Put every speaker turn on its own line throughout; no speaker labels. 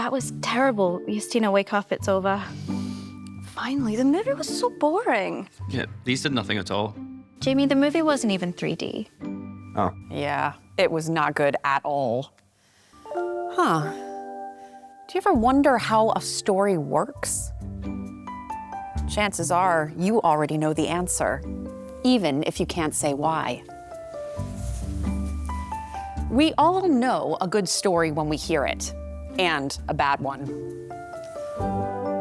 that was terrible. Justina, wake up, it's over. Finally, the movie was so boring.
Yeah, these did nothing at all.
Jamie, the movie wasn't even 3D.
Oh.
Yeah, it was not good at all. Huh. Do you ever wonder how a story works? Chances are you already know the answer, even if you can't say why. We all know a good story when we hear it, and a bad one.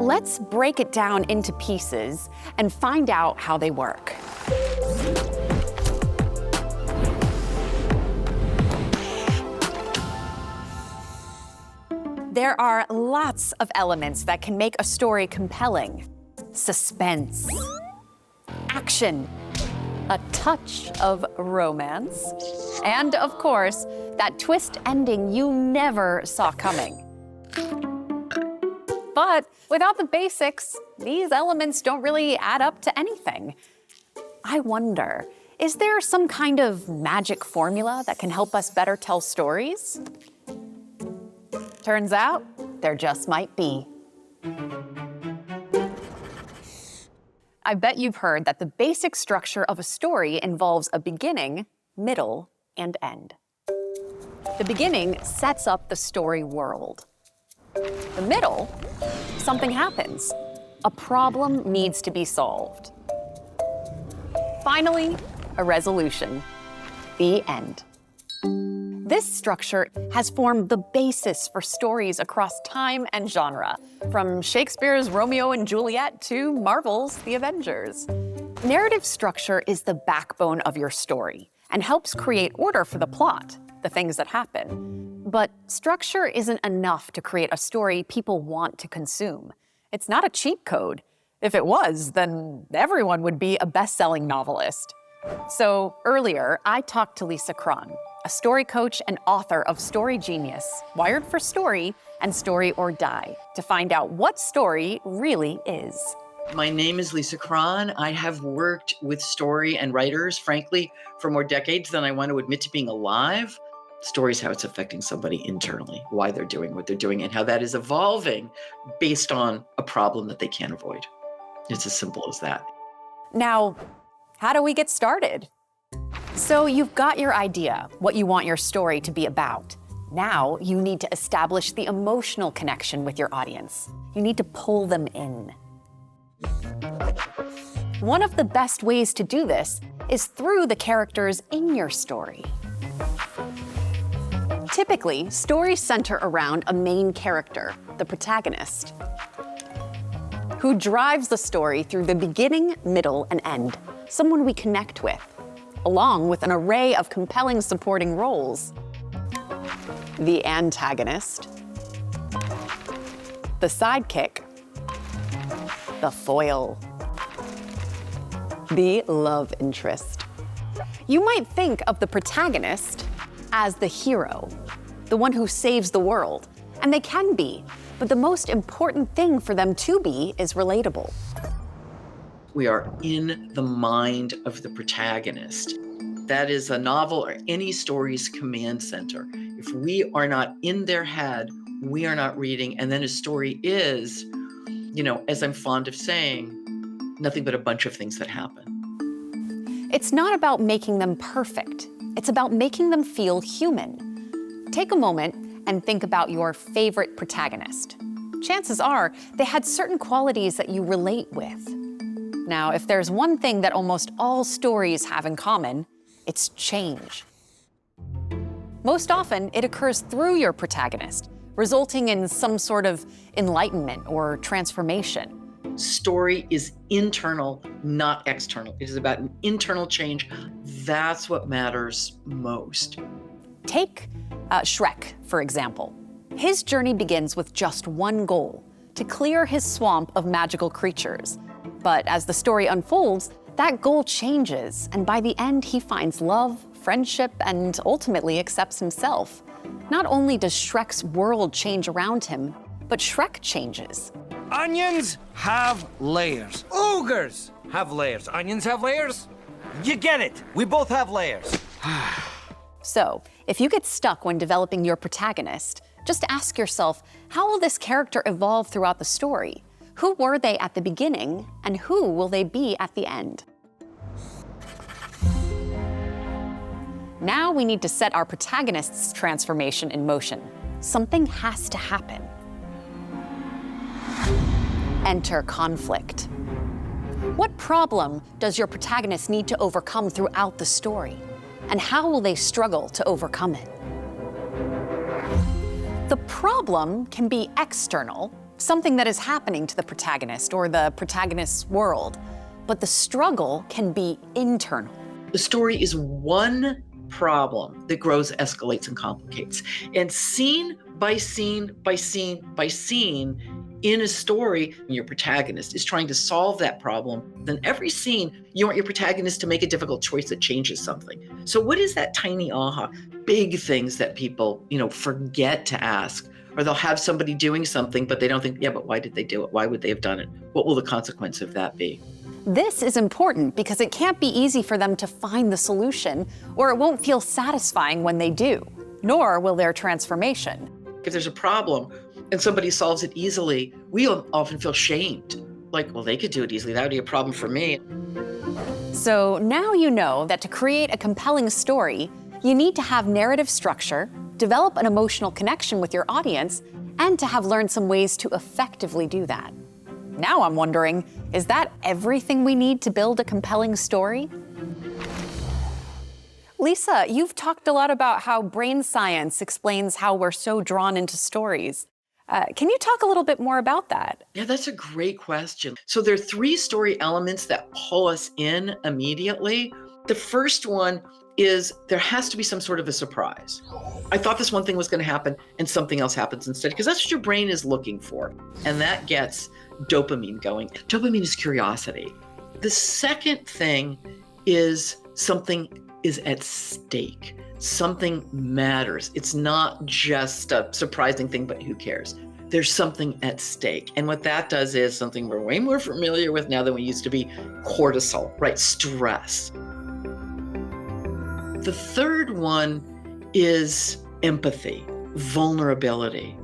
Let's break it down into pieces and find out how they work. There are lots of elements that can make a story compelling. Suspense, action, a touch of romance, and of course, that twist ending you never saw coming. But without the basics, these elements don't really add up to anything. I wonder, is there some kind of magic formula that can help us better tell stories? Turns out, there just might be. I bet you've heard that the basic structure of a story involves a beginning, middle, and end. The beginning sets up the story world. The middle, something happens. A problem needs to be solved. Finally, a resolution. The end. This structure has formed the basis for stories across time and genre, from Shakespeare's Romeo and Juliet to Marvel's The Avengers. Narrative structure is the backbone of your story and helps create order for the plot, the things that happen. But structure isn't enough to create a story people want to consume. It's not a cheat code. If it was, then everyone would be a best-selling novelist. So earlier, I talked to Lisa Cron, a story coach and author of Story Genius, Wired for Story, and Story or Die, to find out what story really is.
My name is Lisa Cron. I have worked with story and writers, frankly, for more decades than I want to admit to being alive. Story is how it's affecting somebody internally, why they're doing what they're doing, and how that is evolving based on a problem that they can't avoid. It's as simple as that.
Now, how do we get started? So you've got your idea, what you want your story to be about. Now you need to establish the emotional connection with your audience. You need to pull them in. One of the best ways to do this is through the characters in your story. Typically, stories center around a main character, the protagonist, who drives the story through the beginning, middle, and end, someone we connect with, along with an array of compelling supporting roles. The antagonist, the sidekick, the foil, the love interest. You might think of the protagonist as the hero, the one who saves the world, and they can be, but the most important thing for them to be is relatable.
We are in the mind of the protagonist. That is a novel or any story's command center. If we are not in their head, we are not reading. And then a story is, you know, as I'm fond of saying, nothing but a bunch of things that happen.
It's not about making them perfect. It's about making them feel human. Take a moment and think about your favorite protagonist. Chances are they had certain qualities that you relate with. Now, if there's one thing that almost all stories have in common, it's change. Most often, it occurs through your protagonist, resulting in some sort of enlightenment or transformation.
Story is internal, not external. It is about an internal change. That's what matters most.
Take Shrek, for example. His journey begins with just one goal: to clear his swamp of magical creatures. But as the story unfolds, that goal changes, and by the end, he finds love, friendship, and ultimately accepts himself. Not only does Shrek's world change around him, but Shrek changes.
Onions have layers. Ogres have layers. Onions have layers? You get it. We both have layers.
So, if you get stuck when developing your protagonist, Just ask yourself, how will this character evolve throughout the story? Who were they at the beginning, and who will they be at the end? Now we need to set our protagonist's transformation in motion. Something has to happen. Enter conflict. What problem does your protagonist need to overcome throughout the story? And how will they struggle to overcome it? The problem can be external, something that is happening to the protagonist or the protagonist's world, but the struggle can be internal.
The story is one problem that grows, escalates, and complicates. And scene by scene by scene by scene in a story, your protagonist is trying to solve that problem. Then every scene, you want your protagonist to make a difficult choice that changes something. So what is that tiny aha? Big things that people, forget to ask. Or they'll have somebody doing something, but they don't think, yeah, but why did they do it? Why would they have done it? What will the consequence of that be?
This is important because it can't be easy for them to find the solution, or it won't feel satisfying when they do, nor will their transformation.
If there's a problem and somebody solves it easily, we often feel shamed. Like, well, they could do it easily. That would be a problem for me.
So now you know that to create a compelling story, you need to have narrative structure, develop an emotional connection with your audience, and to have learned some ways to effectively do that. Now I'm wondering, is that everything we need to build a compelling story? Lisa, you've talked a lot about how brain science explains how we're so drawn into stories. Can you talk a little bit more about that?
Yeah, that's a great question. So there are 3 story elements that pull us in immediately. The first one is there has to be some sort of a surprise. I thought this one thing was going to happen and something else happens instead, because that's what your brain is looking for. And that gets dopamine going. Dopamine is curiosity. The second thing is something is at stake. Something matters. It's not just a surprising thing, but who cares? There's something at stake. And what that does is something we're way more familiar with now than we used to be: cortisol, right? Stress. The third one is empathy, vulnerability.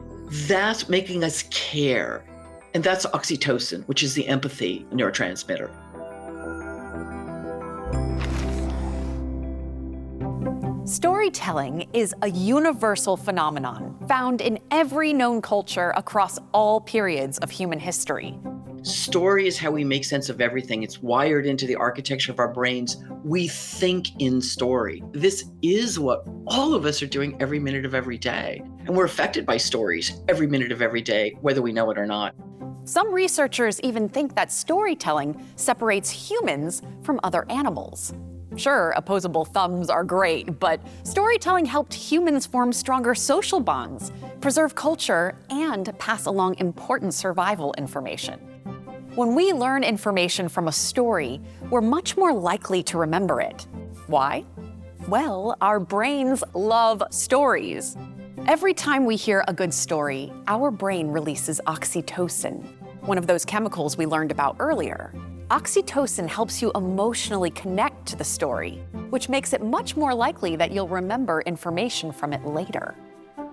That's making us care. And that's oxytocin, which is the empathy neurotransmitter.
Storytelling is a universal phenomenon found in every known culture across all periods of human history.
Story is how we make sense of everything. It's wired into the architecture of our brains. We think in story. This is what all of us are doing every minute of every day. And we're affected by stories every minute of every day, whether we know it or not.
Some researchers even think that storytelling separates humans from other animals. Sure, opposable thumbs are great, but storytelling helped humans form stronger social bonds, preserve culture, and pass along important survival information. When we learn information from a story, we're much more likely to remember it. Why? Well, our brains love stories. Every time we hear a good story, our brain releases oxytocin, one of those chemicals we learned about earlier. Oxytocin helps you emotionally connect to the story, which makes it much more likely that you'll remember information from it later.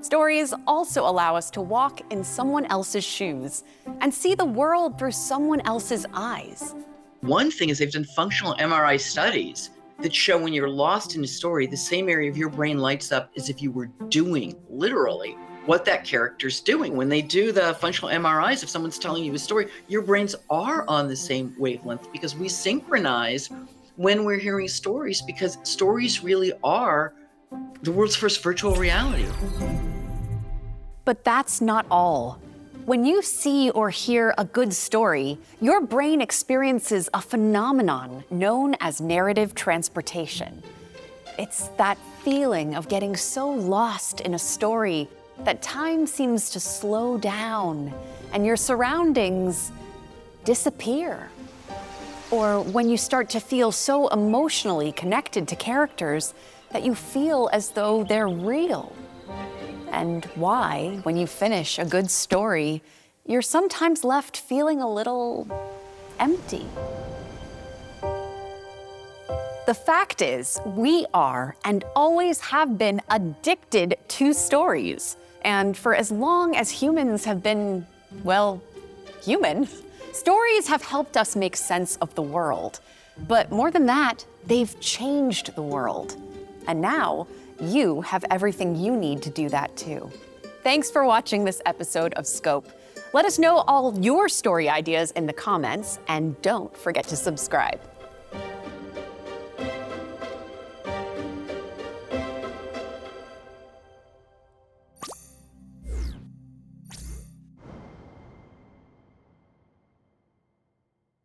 Stories also allow us to walk in someone else's shoes and see the world through someone else's eyes.
One thing is they've done functional MRI studies that show when you're lost in a story, the same area of your brain lights up as if you were doing, literally, what that character's doing. When they do the functional MRIs, if someone's telling you a story, your brains are on the same wavelength because we synchronize when we're hearing stories, because stories really are the world's first virtual reality.
But that's not all. When you see or hear a good story, your brain experiences a phenomenon known as narrative transportation. It's that feeling of getting so lost in a story that time seems to slow down and your surroundings disappear. Or when you start to feel so emotionally connected to characters that you feel as though they're real. And why, when you finish a good story, you're sometimes left feeling a little empty. The fact is, we are and always have been addicted to stories. And for as long as humans have been, well, human, stories have helped us make sense of the world. But more than that, they've changed the world. And now, you have everything you need to do that too. Thanks for watching this episode of Scope. Let us know all your story ideas in the comments, and don't forget to subscribe.